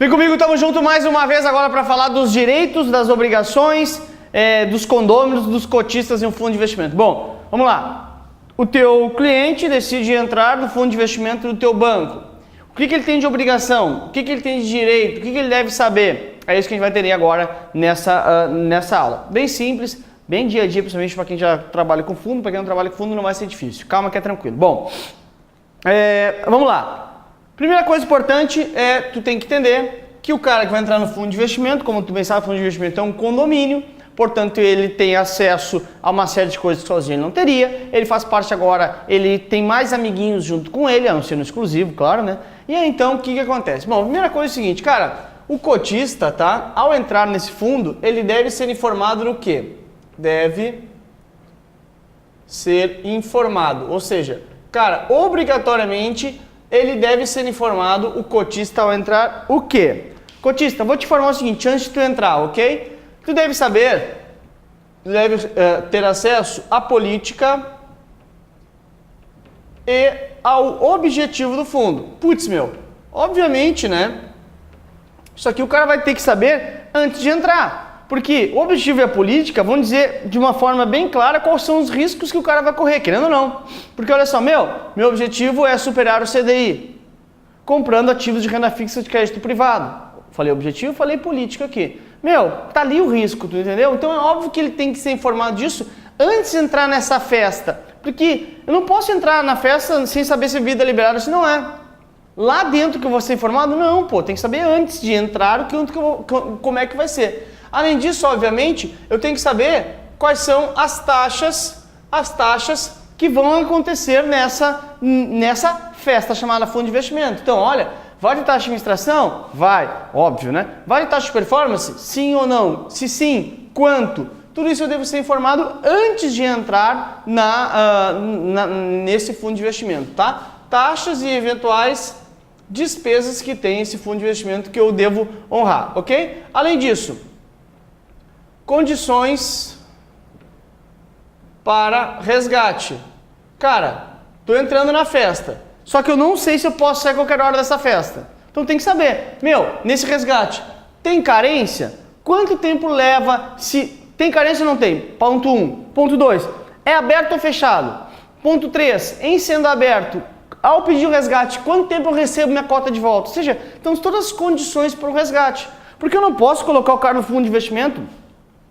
Vem comigo, estamos juntos mais uma vez agora para falar dos direitos, das obrigações, dos condôminos, dos cotistas em um fundo de investimento. Bom, vamos lá. O teu cliente decide entrar no fundo de investimento do teu banco. O que ele tem de obrigação? O que ele tem de direito? O que ele deve saber? É isso que a gente vai ter agora nessa aula. Bem simples, bem dia a dia, principalmente para quem já trabalha com fundo. Para quem não trabalha com fundo não vai ser difícil. Calma que é tranquilo. Bom, vamos lá. Primeira coisa importante é tu tem que entender que o cara que vai entrar no fundo de investimento, como tu bem sabe, o fundo de investimento é um condomínio, portanto ele tem acesso a uma série de coisas que sozinho ele não teria, ele faz parte agora, ele tem mais amiguinhos junto com ele, a não ser no exclusivo, claro, né? E aí então o que acontece? Bom, a primeira coisa é o seguinte, cara, o cotista, tá? Ao entrar nesse fundo, ele deve ser informado no quê? Deve ser informado, ou seja, cara, obrigatoriamente ele deve ser informado, o cotista, ao entrar, o quê? Cotista, vou te informar o seguinte, antes de tu entrar, ok? Tu deve saber, deve ter acesso à política e ao objetivo do fundo. Putz, meu, obviamente, né? Isso aqui o cara vai ter que saber antes de entrar. Porque o objetivo e a política vão dizer de uma forma bem clara quais são os riscos que o cara vai correr, querendo ou não. Porque olha só, meu objetivo é superar o CDI, comprando ativos de renda fixa de crédito privado. Falei objetivo, falei política aqui. Tá ali o risco, tu entendeu? Então é óbvio que ele tem que ser informado disso antes de entrar nessa festa. Porque eu não posso entrar na festa sem saber se é vida liberada, se não é. Lá dentro que eu vou ser informado? Não, pô, tem que saber antes de entrar como é que vai ser. Além disso, obviamente, eu tenho que saber quais são as taxas que vão acontecer nessa festa chamada fundo de investimento. Então, olha, vai ter taxa de administração? Vai, óbvio, né? Vai ter taxa de performance? Sim ou não? Se sim, quanto? Tudo isso eu devo ser informado antes de entrar nesse fundo de investimento, tá? Taxas e eventuais despesas que tem esse fundo de investimento que eu devo honrar, ok? Além disso, condições para resgate. Cara, tô entrando na festa, só que eu não sei se eu posso sair a qualquer hora dessa festa. Então tem que saber, nesse resgate, tem carência? Quanto tempo leva? Se tem carência ou não tem? Ponto 1. Ponto 2, é aberto ou fechado? Ponto 3, em sendo aberto, ao pedir o resgate, quanto tempo eu recebo minha cota de volta? Ou seja, então todas as condições para o resgate. Porque eu não posso colocar o cara no fundo de investimento.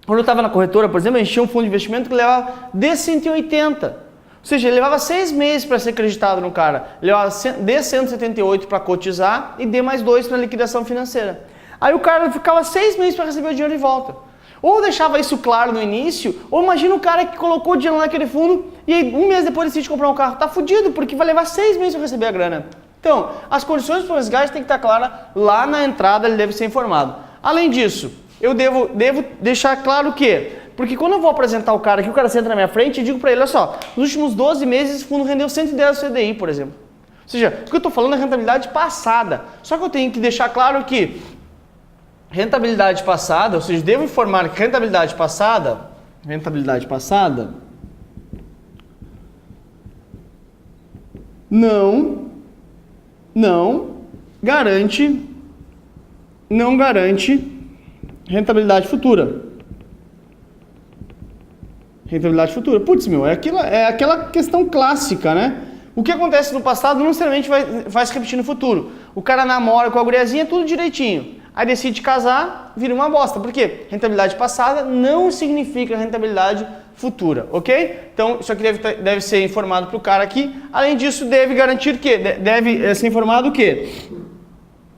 Quando eu estava na corretora, por exemplo, eu enchia um fundo de investimento que levava D180. Ou seja, ele levava 6 meses para ser acreditado no cara. Ele levava D178 para cotizar e D mais 2 para liquidação financeira. Aí o cara ficava 6 meses para receber o dinheiro de volta. Ou deixava isso claro no início, ou imagina o cara que colocou o dinheiro naquele fundo e aí, um mês depois decide comprar um carro. Tá fudido, porque vai levar 6 meses para receber a grana. Então, as condições para o resgate tem que estar claras lá na entrada, ele deve ser informado. Além disso, eu devo deixar claro o quê? Porque quando eu vou apresentar o cara aqui, o cara senta na minha frente e digo para ele, olha só, nos últimos 12 meses esse fundo rendeu 110 CDI, por exemplo. Ou seja, o que eu estou falando é rentabilidade passada. Só que eu tenho que deixar claro que rentabilidade passada, ou seja, devo informar que rentabilidade passada não garante rentabilidade futura. Rentabilidade futura. Putz, é aquela questão clássica, né? O que acontece no passado não necessariamente vai se repetir no futuro. O cara namora com a guriazinha, tudo direitinho. Aí decide casar, vira uma bosta. Por quê? Rentabilidade passada não significa rentabilidade futura, ok? Então, isso aqui deve ser informado para o cara aqui. Além disso, deve garantir que deve ser informado o quê?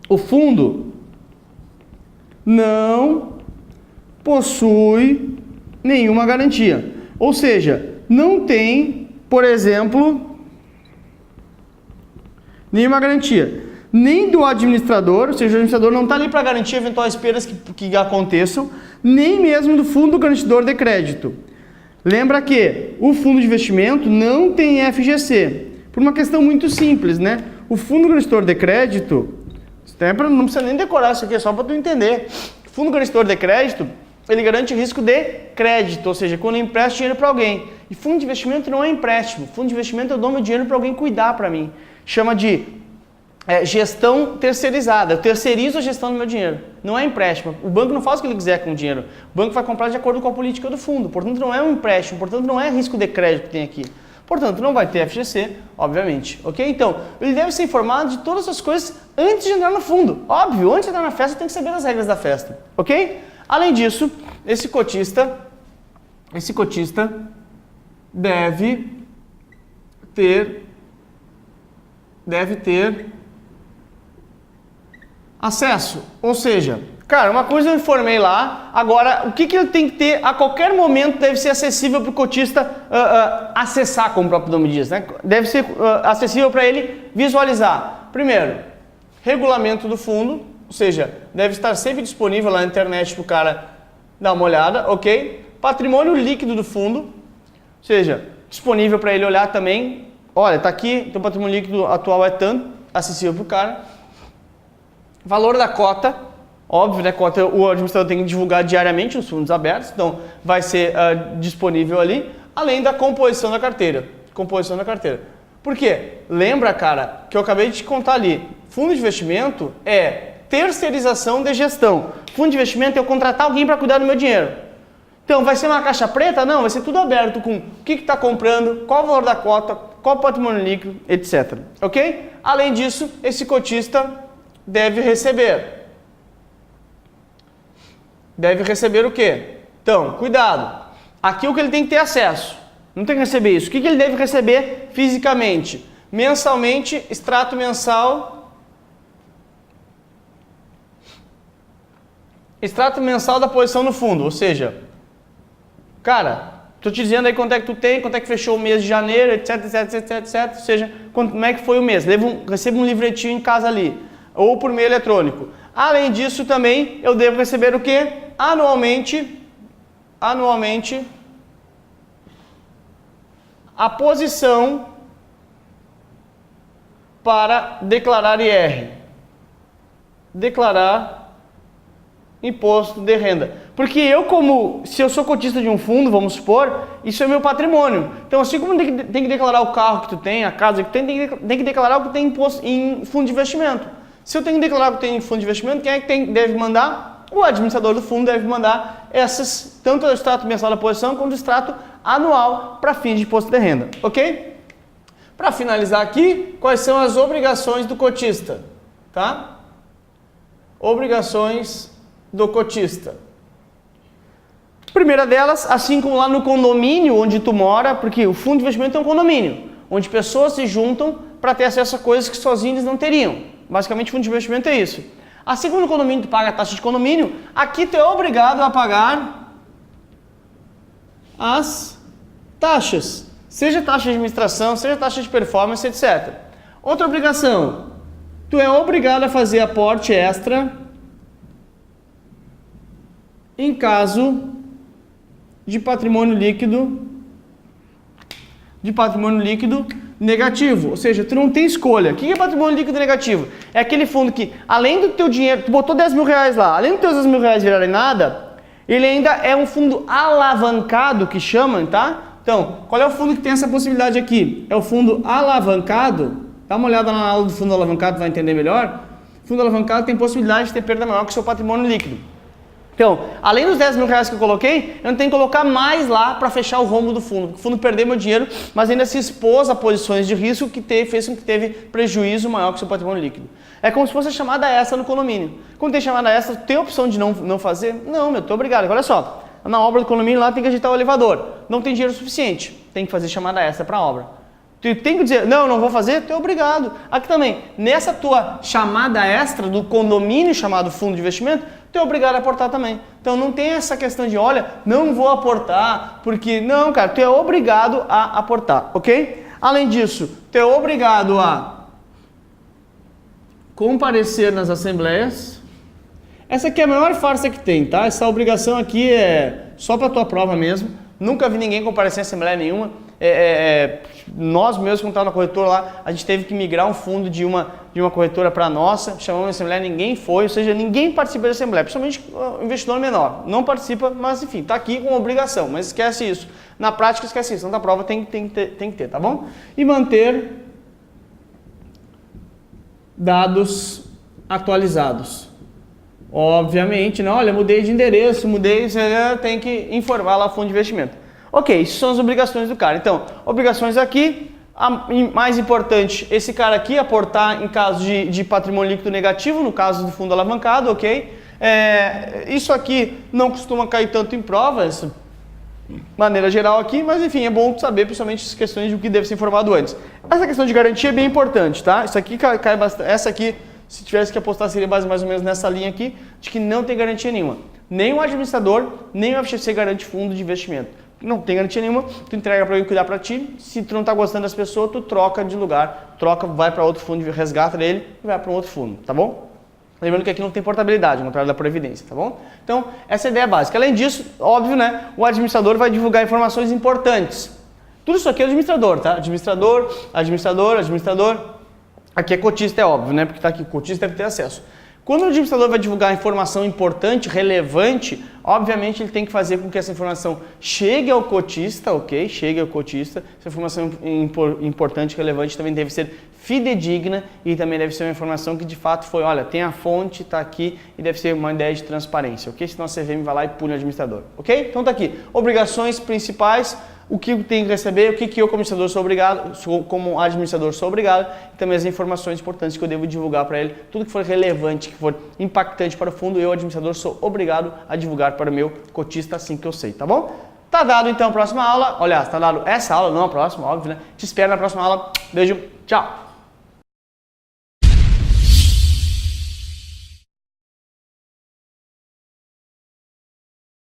O fundo não possui nenhuma garantia. Ou seja, não tem, por exemplo, nenhuma garantia. Nem do administrador, ou seja, o administrador não está ali para garantir eventuais perdas que aconteçam, nem mesmo do fundo garantidor de crédito. Lembra que o fundo de investimento não tem FGC, por uma questão muito simples, né? O fundo garantidor de crédito, não precisa nem decorar isso aqui, é só para tu entender. O fundo garantidor de crédito, ele garante o risco de crédito, ou seja, quando eu empresto dinheiro para alguém. E fundo de investimento não é empréstimo, fundo de investimento eu dou meu dinheiro para alguém cuidar para mim. Chama de gestão terceirizada. Eu terceirizo a gestão do meu dinheiro. Não é empréstimo. O banco não faz o que ele quiser com o dinheiro. O banco vai comprar de acordo com a política do fundo. Portanto, não é um empréstimo. Portanto, não é risco de crédito que tem aqui. Portanto, não vai ter FGC, obviamente. Ok? Então, ele deve ser informado de todas as coisas antes de entrar no fundo. Óbvio, antes de entrar na festa, tem que saber das regras da festa. Ok? Além disso, esse cotista deve ter acesso, ou seja, cara, uma coisa eu informei lá, agora o que ele tem que ter a qualquer momento deve ser acessível para o cotista acessar, como o próprio nome diz, né? Deve ser acessível para ele visualizar. Primeiro, regulamento do fundo, ou seja, deve estar sempre disponível lá na internet para o cara dar uma olhada, ok? Patrimônio líquido do fundo, ou seja, disponível para ele olhar também. Olha, tá aqui, teu patrimônio líquido atual é tanto, acessível para o cara. Valor da cota, óbvio, né? Cota o administrador tem que divulgar diariamente nos fundos abertos, então vai ser disponível ali, além da composição da carteira. Composição da carteira. Por quê? Lembra, cara, que eu acabei de te contar ali, fundo de investimento é terceirização de gestão. Fundo de investimento é eu contratar alguém para cuidar do meu dinheiro. Então, vai ser uma caixa preta? Não, vai ser tudo aberto com o que está comprando, qual o valor da cota, qual o patrimônio líquido, etc. Ok? Além disso, esse cotista deve receber. Deve receber o quê? Então, cuidado. Aqui o que ele tem que ter acesso. Não tem que receber isso. O que ele deve receber fisicamente? Mensalmente, extrato mensal. Extrato mensal da posição no fundo. Ou seja, cara, tô te dizendo aí quanto é que tu tem, quanto é que fechou o mês de janeiro, etc, etc, etc, etc. Ou seja, como é que foi o mês. Receba um livretinho em casa ali. Ou por meio eletrônico. Além disso, também eu devo receber o quê? Anualmente, a posição para declarar IR. Declarar imposto de renda. Porque se eu sou cotista de um fundo, vamos supor, isso é meu patrimônio. Então, assim como tem que declarar o carro que tu tem, a casa que tu tem que declarar o que tem imposto em fundo de investimento. Se eu tenho que declarar o que tem em fundo de investimento, quem é que deve mandar? O administrador do fundo deve mandar tanto o extrato mensal da posição quanto o extrato anual para fins de imposto de renda, ok? Para finalizar aqui, quais são as obrigações do cotista, tá? Obrigações do cotista. Primeira delas, assim como lá no condomínio onde tu mora, porque o fundo de investimento é um condomínio, onde pessoas se juntam para ter acesso a coisas que sozinhos não teriam. Basicamente, fundo de investimento é isso. Assim como no condomínio tu paga a taxa de condomínio, aqui tu é obrigado a pagar as taxas. Seja taxa de administração, seja taxa de performance, etc. Outra obrigação, tu é obrigado a fazer aporte extra em caso de patrimônio líquido negativo, ou seja, tu não tem escolha. O que é patrimônio líquido negativo? É aquele fundo que, além do teu dinheiro, tu botou 10 mil reais lá, além dos teus 10 mil reais virarem nada, ele ainda é um fundo alavancado, que chamam, tá? Então, qual é o fundo que tem essa possibilidade aqui? É o fundo alavancado. Dá uma olhada na aula do fundo alavancado, vai entender melhor. O fundo alavancado tem possibilidade de ter perda maior que o seu patrimônio líquido. Então, além dos 10 mil reais que eu coloquei, eu não tenho que colocar mais lá para fechar o rombo do fundo. O fundo perdeu meu dinheiro, mas ainda se expôs a posições de risco que fez com que teve prejuízo maior que o seu patrimônio líquido. É como se fosse a chamada extra no condomínio. Quando tem chamada extra, tem a opção de não fazer? Não, eu tô obrigado. Olha só, na obra do condomínio lá tem que agitar o elevador. Não tem dinheiro suficiente, tem que fazer chamada extra para a obra. Tu tem que dizer, não vou fazer, tu é obrigado. Aqui também, nessa tua chamada extra do condomínio chamado fundo de investimento, tu é obrigado a aportar também. Então não tem essa questão de, olha, não vou aportar, porque não, cara, tu é obrigado a aportar, ok? Além disso, tu é obrigado a comparecer nas assembleias. Essa aqui é a maior farsa que tem, tá? Essa obrigação aqui é só para tua prova mesmo. Nunca vi ninguém comparecer em assembleia nenhuma. Nós mesmos, quando estávamos na corretora lá, a gente teve que migrar um fundo de uma corretora para a nossa, chamamos a assembleia, ninguém foi, ou seja, ninguém participa da assembleia, principalmente o investidor menor, não participa, mas enfim, está aqui com obrigação, mas esquece isso. Na prática, esquece isso, na prova tem que ter, tá bom? E manter dados atualizados. Obviamente, não, olha, mudei de endereço, você tem que informar lá o fundo de investimento. Ok, isso são as obrigações do cara. Então, obrigações aqui, a mais importante, esse cara aqui aportar em caso de patrimônio líquido negativo, no caso do fundo alavancado, ok? Isso aqui não costuma cair tanto em prova, essa maneira geral aqui, mas enfim, é bom saber principalmente as questões de o que deve ser informado antes. Essa questão de garantia é bem importante, tá? Isso aqui cai bastante, essa aqui, se tivesse que apostar, seria mais ou menos nessa linha aqui, de que não tem garantia nenhuma. Nem o administrador, nem o FGC garante fundo de investimento. Não tem garantia nenhuma, tu entrega para alguém cuidar para ti, se tu não tá gostando das pessoas, tu troca de lugar, vai para outro fundo, resgata ele e vai para um outro fundo, tá bom? Lembrando que aqui não tem portabilidade, ao contrário da Previdência, tá bom? Então, essa é a ideia básica. Além disso, óbvio, né, o administrador vai divulgar informações importantes. Tudo isso aqui é o administrador, tá? Administrador. Aqui é cotista, é óbvio, né? Porque tá aqui, cotista deve ter acesso. Quando o administrador vai divulgar informação importante, relevante, obviamente ele tem que fazer com que essa informação chegue ao cotista, ok? Chegue ao cotista. Essa informação importante, relevante também deve ser fidedigna e também deve ser uma informação que de fato foi, olha, tem a fonte, está aqui e deve ser uma ideia de transparência, ok? Senão a CVM vai lá e pune o administrador, ok? Então tá aqui, obrigações principais, o que tem que receber, o que eu como administrador sou obrigado, como administrador sou obrigado, e também as informações importantes que eu devo divulgar para ele, tudo que for relevante, que for impactante para o fundo, eu, administrador, sou obrigado a divulgar para o meu cotista assim que eu sei, tá bom? Tá dado então a próxima aula, olha, tá dado essa aula, não a próxima, óbvio, né? Te espero na próxima aula, beijo, tchau!